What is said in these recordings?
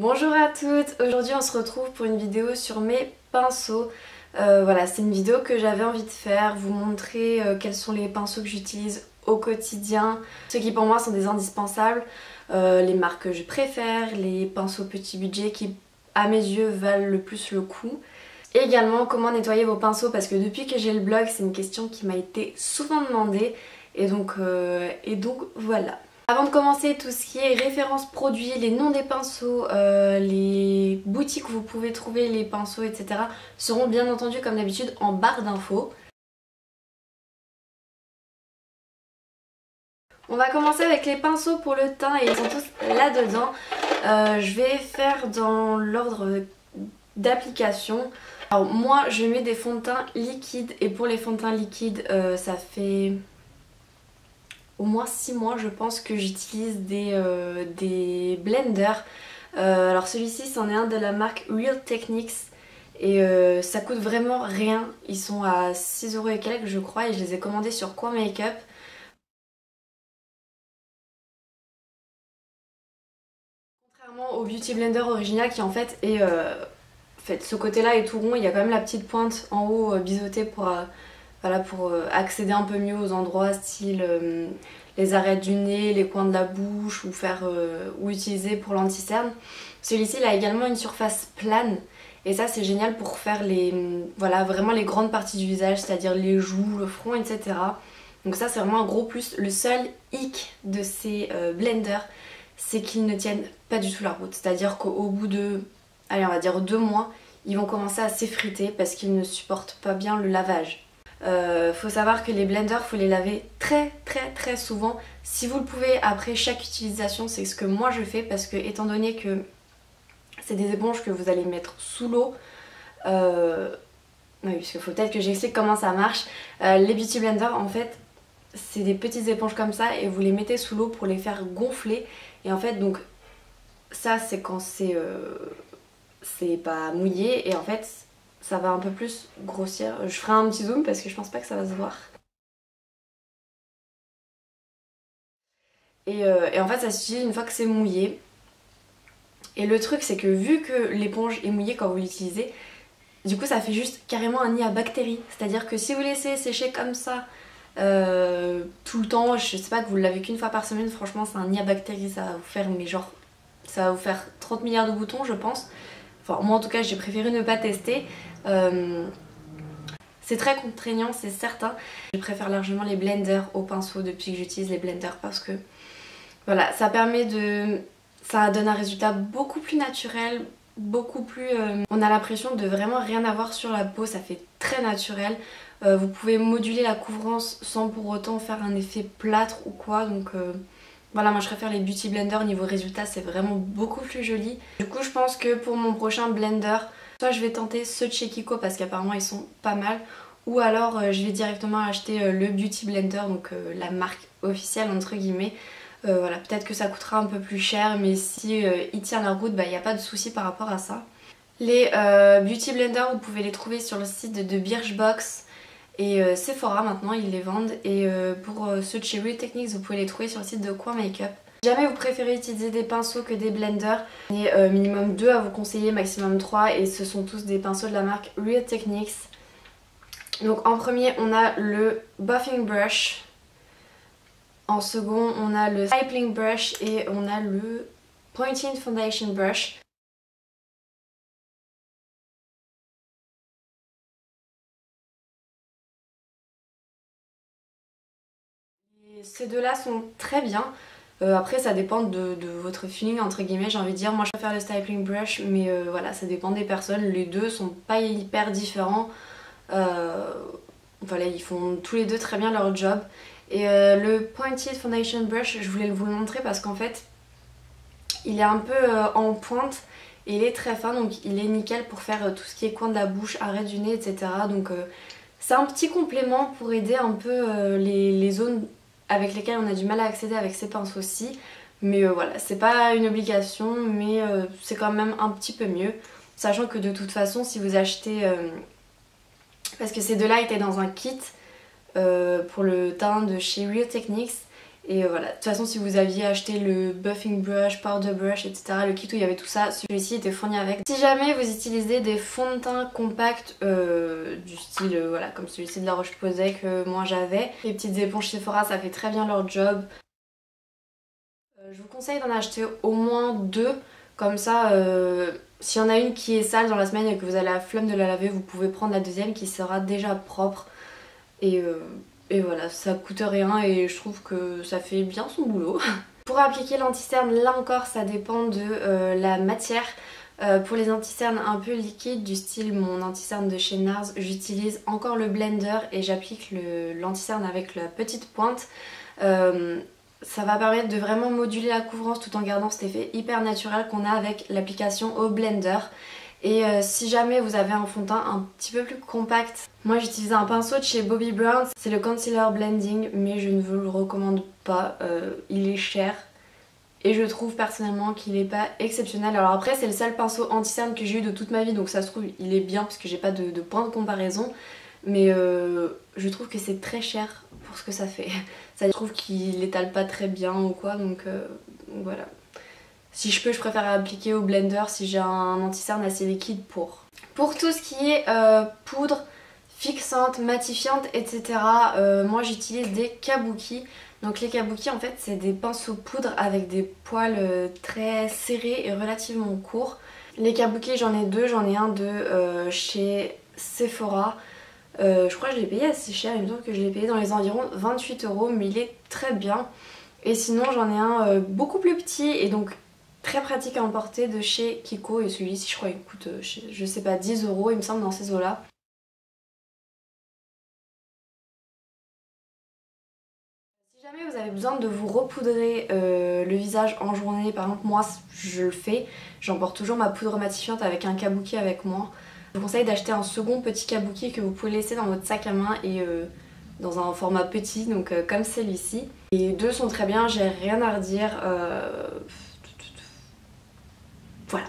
Bonjour à toutes, aujourd'hui on se retrouve pour une vidéo sur mes pinceaux. Voilà, c'est une vidéo que j'avais envie de faire, vous montrer quels sont les pinceaux que j'utilise au quotidien, ceux qui pour moi sont des indispensables, les marques que je préfère, les pinceaux petit budget qui à mes yeux valent le plus le coup. Et également comment nettoyer vos pinceaux parce que depuis que j'ai le blog c'est une question qui m'a été souvent demandée et donc voilà. Avant de commencer, tout ce qui est références produits, les noms des pinceaux, les boutiques où vous pouvez trouver les pinceaux, etc. seront bien entendu comme d'habitude en barre d'infos. On va commencer avec les pinceaux pour le teint et ils sont tous là-dedans. Je vais faire dans l'ordre d'application. Alors moi je mets des fonds de teint liquides et pour les fonds de teint liquides ça fait au moins 6 mois je pense que j'utilise des blenders. Alors celui-ci c'en est un de la marque Real Techniques et ça coûte vraiment rien. Ils sont à 6€ et quelques je crois et je les ai commandés sur Quoi Makeup. Contrairement au Beauty Blender original qui en fait est... ce côté-là est tout rond, il y a quand même la petite pointe en haut biseautée pour, voilà, pour accéder un peu mieux aux endroits style les arêtes du nez, les coins de la bouche ou utiliser pour l'anti-cerne. Celui-ci il a également une surface plane et ça c'est génial pour faire voilà, vraiment les grandes parties du visage, c'est-à-dire les joues, le front, etc. Donc ça c'est vraiment un gros plus. Le seul hic de ces blenders c'est qu'ils ne tiennent pas du tout la route, c'est-à-dire qu'au bout de, allez on va dire 2 mois, ils vont commencer à s'effriter parce qu'ils ne supportent pas bien le lavage. Faut savoir que les blenders, faut les laver très souvent. Si vous le pouvez après chaque utilisation, c'est ce que moi je fais parce que étant donné que c'est des éponges que vous allez mettre sous l'eau, oui, parce qu'il faut peut-être que j'explique comment ça marche. Les beauty blenders en fait c'est des petites éponges comme ça et vous les mettez sous l'eau pour les faire gonfler et en fait donc ça c'est quand c'est pas mouillé et en fait ça va un peu plus grossir. Je ferai un petit zoom parce que je pense pas que ça va se voir. Et en fait ça suffit une fois que c'est mouillé. Et le truc c'est que vu que l'éponge est mouillée quand vous l'utilisez, du coup ça fait juste carrément un nid à bactéries. C'est-à-dire que si vous laissez sécher comme ça tout le temps, je sais pas, que vous le lavez qu'une fois par semaine, franchement c'est un nid à bactéries, ça va vous faire mais genre ça va vous faire 30 milliards de boutons je pense. Enfin moi en tout cas j'ai préféré ne pas tester. C'est très contraignant c'est certain. Je préfère largement les blenders aux pinceaux depuis que j'utilise les blenders parce que voilà ça permet de... ça donne un résultat beaucoup plus naturel, beaucoup plus... on a l'impression de vraiment rien avoir sur la peau, ça fait très naturel. Vous pouvez moduler la couvrance sans pour autant faire un effet plâtre ou quoi donc... Voilà, moi je préfère les Beauty Blender, niveau résultat c'est vraiment beaucoup plus joli. Du coup je pense que pour mon prochain blender, soit je vais tenter ceux de chez Kiko parce qu'apparemment ils sont pas mal, ou alors je vais directement acheter le Beauty Blender, donc la marque officielle entre guillemets. Voilà, peut-être que ça coûtera un peu plus cher mais si il tient la route, bah il n'y a pas de souci par rapport à ça. Les Beauty Blender vous pouvez les trouver sur le site de Birchbox. Et Sephora maintenant ils les vendent et pour ceux de chez Real Techniques vous pouvez les trouver sur le site de Quoi Makeup. Si jamais vous préférez utiliser des pinceaux que des blenders, il y a minimum 2 à vous conseiller, maximum 3 et ce sont tous des pinceaux de la marque Real Techniques. Donc en premier on a le Buffing Brush, en second on a le Stippling Brush et on a le Pointing Foundation Brush. Ces deux-là sont très bien. Après ça dépend de votre feeling entre guillemets, j'ai envie de dire. Moi je préfère le Stippling Brush mais voilà ça dépend des personnes. Les deux sont pas hyper différents. Voilà ils font tous les deux très bien leur job. Et le Pointed Foundation Brush je voulais vous le montrer parce qu'en fait il est un peu en pointe et il est très fin donc il est nickel pour faire tout ce qui est coin de la bouche, arrêt du nez etc. Donc c'est un petit complément pour aider un peu les zones avec lesquels on a du mal à accéder avec ces pinceaux-ci. Mais voilà, c'est pas une obligation, mais c'est quand même un petit peu mieux. Sachant que de toute façon, si vous achetez... parce que ces deux-là étaient dans un kit pour le teint de chez Real Techniques. Et voilà, de toute façon si vous aviez acheté le buffing brush, powder brush, etc., le kit où il y avait tout ça, celui-ci était fourni avec. Si jamais vous utilisez des fonds de teint compacts du style voilà, comme celui-ci de La Roche-Posay que moi j'avais, les petites éponges Sephora ça fait très bien leur job. Je vous conseille d'en acheter au moins 2, comme ça s'il y en a une qui est sale dans la semaine et que vous avez la flemme de la laver, vous pouvez prendre la deuxième qui sera déjà propre. Et voilà, ça coûte rien et je trouve que ça fait bien son boulot. Pour appliquer l'anti-cerne, là encore ça dépend de la matière. Pour les anti-cernes un peu liquides du style mon anti-cerne de chez NARS, j'utilise encore le blender et j'applique l'anti-cerne avec la petite pointe. Ça va permettre de vraiment moduler la couvrance tout en gardant cet effet hyper naturel qu'on a avec l'application au blender. Et si jamais vous avez un fond de teint un petit peu plus compact, moi j'utilise un pinceau de chez Bobbi Brown, c'est le Concealer Blending, mais je ne vous le recommande pas, il est cher. Et je trouve personnellement qu'il n'est pas exceptionnel. Alors après c'est le seul pinceau anti-cerne que j'ai eu de toute ma vie, donc ça se trouve il est bien parce que j'ai pas de point de comparaison. Mais je trouve que c'est très cher pour ce que ça fait. Ça, je trouve qu'il étale pas très bien ou quoi, donc voilà. Si je peux, je préfère appliquer au blender si j'ai un anti-cerne assez liquide pour. Pour tout ce qui est poudre fixante, matifiante, etc. Moi j'utilise des kabuki. Donc les kabuki en fait c'est des pinceaux poudre avec des poils très serrés et relativement courts. Les kabuki j'en ai 2, j'en ai un de chez Sephora. Je crois que je l'ai payé assez cher, il me semble que je l'ai payé dans les environs 28 €, mais il est très bien. Et sinon j'en ai un beaucoup plus petit et donc très pratique à emporter de chez Kiko, et celui-ci je crois il coûte je sais pas 10 € il me semble, dans ces eaux là. Si jamais vous avez besoin de vous repoudrer le visage en journée, par exemple moi je le fais, j'emporte toujours ma poudre matifiante avec un kabuki avec moi. Je vous conseille d'acheter un second petit kabuki que vous pouvez laisser dans votre sac à main et dans un format petit, donc comme celui-ci. Les deux sont très bien, j'ai rien à redire. Voilà.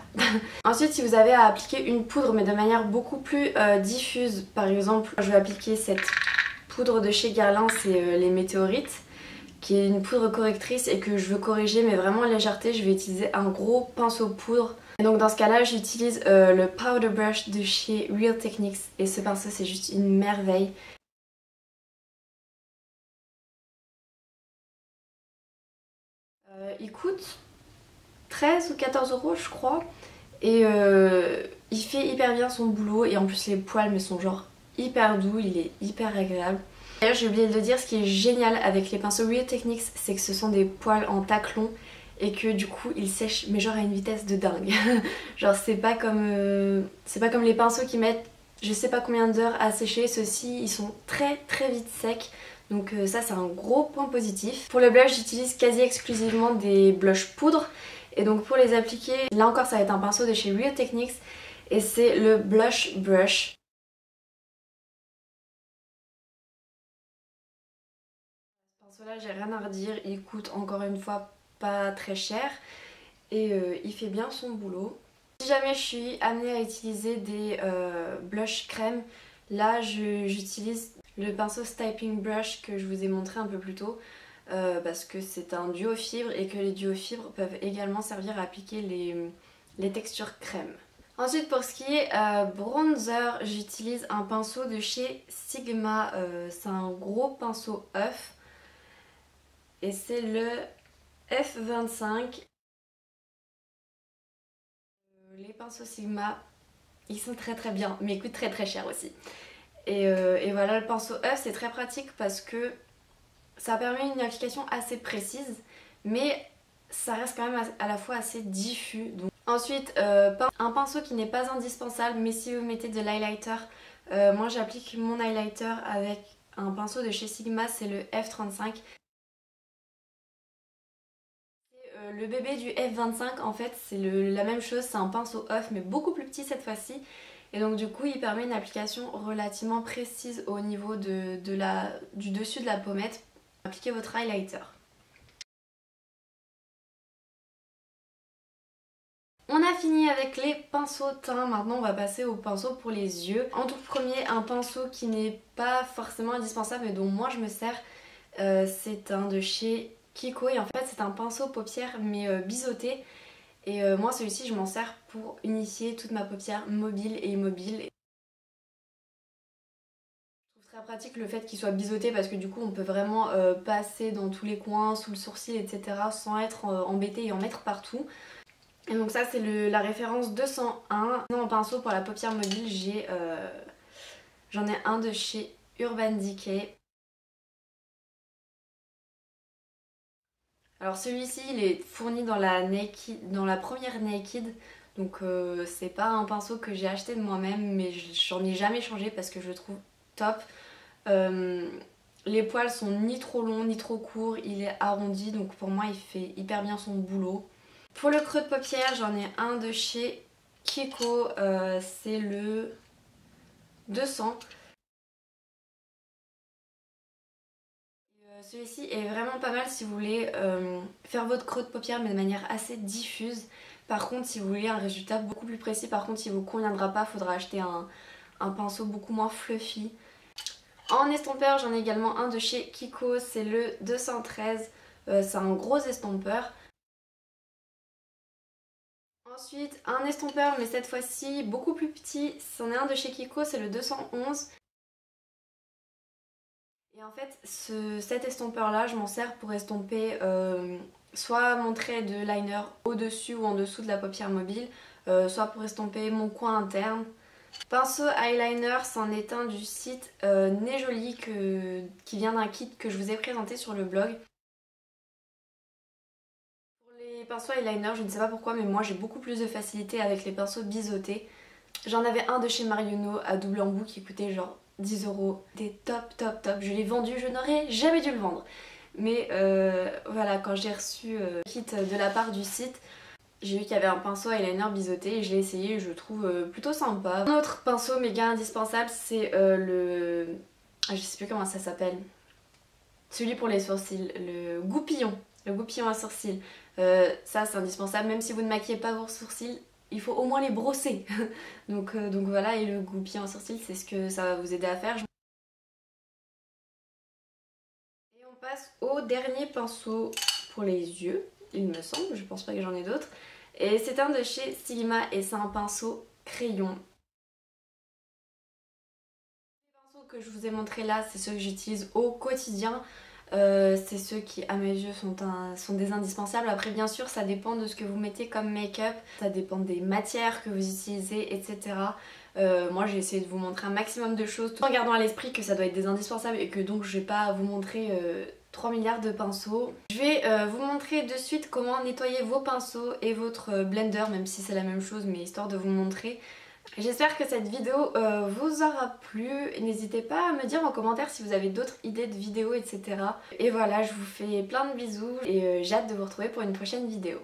Ensuite, si vous avez à appliquer une poudre mais de manière beaucoup plus diffuse, par exemple, je vais appliquer cette poudre de chez Guerlain, c'est les météorites, qui est une poudre correctrice et que je veux corriger mais vraiment en légèreté, je vais utiliser un gros pinceau poudre. Et donc dans ce cas là j'utilise le powder brush de chez Real Techniques et ce pinceau c'est juste une merveille. Il coûte 13 ou 14 € je crois et il fait hyper bien son boulot et en plus les poils mais sont genre hyper doux, il est hyper agréable. D'ailleurs j'ai oublié de le dire, ce qui est génial avec les pinceaux Real Techniques c'est que ce sont des poils en taclon et que du coup ils sèchent mais genre à une vitesse de dingue. Genre c'est pas comme les pinceaux qui mettent je sais pas combien d'heures à sécher, ceux-ci ils sont très vite secs. Donc ça c'est un gros point positif. Pour le blush j'utilise quasi exclusivement des blushs poudre. Et donc pour les appliquer, là encore ça va être un pinceau de chez Real Techniques et c'est le Blush Brush. Ce pinceau là j'ai rien à redire, il coûte encore une fois pas très cher et il fait bien son boulot. Si jamais je suis amenée à utiliser des blushs crème, là j'utilise le pinceau Stepping Brush que je vous ai montré un peu plus tôt. Parce que c'est un duo fibre et que les duos fibres peuvent également servir à appliquer les textures crème. Ensuite pour ce qui est bronzer, j'utilise un pinceau de chez Sigma, c'est un gros pinceau œuf et c'est le F25. Les pinceaux Sigma, ils sont très bien mais ils coûtent très cher aussi. Et voilà, le pinceau œuf c'est très pratique parce que ça permet une application assez précise mais ça reste quand même à la fois assez diffus. Donc. Ensuite un pinceau qui n'est pas indispensable mais si vous mettez de l'highlighter, moi j'applique mon highlighter avec un pinceau de chez Sigma, c'est le F35. Le bébé du F25 en fait c'est la même chose, c'est un pinceau œuf mais beaucoup plus petit cette fois-ci. Et donc du coup il permet une application relativement précise au niveau du dessus de la pommette. Appliquez votre highlighter. On a fini avec les pinceaux teint, maintenant on va passer aux pinceaux pour les yeux. En tout premier, un pinceau qui n'est pas forcément indispensable mais dont moi je me sers, c'est un de chez Kiko et en fait c'est un pinceau paupière mais biseauté. Et moi celui-ci je m'en sers pour unifier toute ma paupière mobile et immobile. Je trouve très pratique le fait qu'il soit biseauté parce que du coup on peut vraiment passer dans tous les coins, sous le sourcil, etc. sans être embêté et en mettre partout. Et donc ça c'est la référence 201. En pinceau pour la paupière mobile j'en ai un de chez Urban Decay. Alors celui-ci il est fourni dans la première Naked. Donc c'est pas un pinceau que j'ai acheté de moi-même mais j'en ai jamais changé parce que je le trouve top. Les poils sont ni trop longs ni trop courts, il est arrondi donc pour moi il fait hyper bien son boulot. Pour le creux de paupière j'en ai un de chez Kiko, c'est le 200. Celui-ci est vraiment pas mal si vous voulez faire votre creux de paupière mais de manière assez diffuse. Par contre si vous voulez un résultat beaucoup plus précis, par contre il vous conviendra pas, faudra acheter un pinceau beaucoup moins fluffy. En estompeur j'en ai également un de chez Kiko, c'est le 213, c'est un gros estompeur. Ensuite un estompeur mais cette fois-ci beaucoup plus petit, c'en est un de chez Kiko, c'est le 211. Et en fait cet estompeur là je m'en sers pour estomper soit mon trait de liner au-dessus ou en dessous de la paupière mobile, soit pour estomper mon coin interne. Pinceau eyeliner, c'en est un du site Nez Joli qui vient d'un kit que je vous ai présenté sur le blog. Pour les pinceaux eyeliner, je ne sais pas pourquoi mais moi j'ai beaucoup plus de facilité avec les pinceaux biseautés. J'en avais un de chez Marionneau à double embout qui coûtait genre 10 €. Des top top top. Je l'ai vendu, je n'aurais jamais dû le vendre. Mais voilà, quand j'ai reçu le kit de la part du site, j'ai vu qu'il y avait un pinceau eyeliner biseauté et je l'ai essayé et je le trouve plutôt sympa. Un autre pinceau méga indispensable, c'est le... je sais plus comment ça s'appelle. Celui pour les sourcils, le goupillon. Le goupillon à sourcils. Ça c'est indispensable, même si vous ne maquillez pas vos sourcils, il faut au moins les brosser. donc voilà, et le goupillon à sourcils, c'est ce que ça va vous aider à faire. Et on passe au dernier pinceau pour les yeux, il me semble, je pense pas que j'en ai d'autres. Et c'est un de chez Sigma et c'est un pinceau crayon. Les pinceaux que je vous ai montrés là, c'est ceux que j'utilise au quotidien. C'est ceux qui à mes yeux sont des indispensables. Après bien sûr ça dépend de ce que vous mettez comme make-up, ça dépend des matières que vous utilisez, etc. Moi j'ai essayé de vous montrer un maximum de choses tout en gardant à l'esprit que ça doit être des indispensables et que donc je vais pas vous montrer 3 milliards de pinceaux. Je vais vous montrer de suite comment nettoyer vos pinceaux et votre blender, même si c'est la même chose mais histoire de vous montrer. J'espère que cette vidéo vous aura plu. N'hésitez pas à me dire en commentaire si vous avez d'autres idées de vidéos, etc. Et voilà, je vous fais plein de bisous et j'ai hâte de vous retrouver pour une prochaine vidéo.